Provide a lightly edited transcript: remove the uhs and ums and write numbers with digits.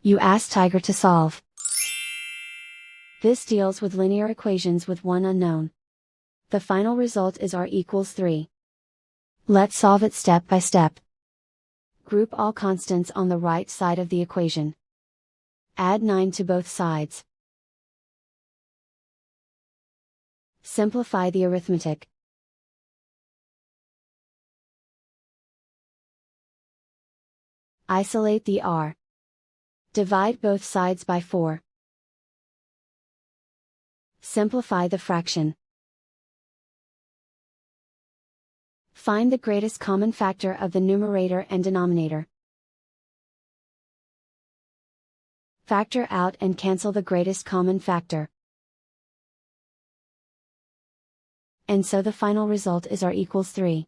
You ask Tiger to solve. This deals with linear equations with one unknown. The final result is r equals 3. Let's solve it step by step. Group all constants on the right side of the equation. Add 9 to both sides. Simplify the arithmetic. Isolate the r. Divide both sides by 4. Simplify the fraction. Find the greatest common factor of the numerator and denominator. Factor out and cancel the greatest common factor. And so the final result is r equals 3.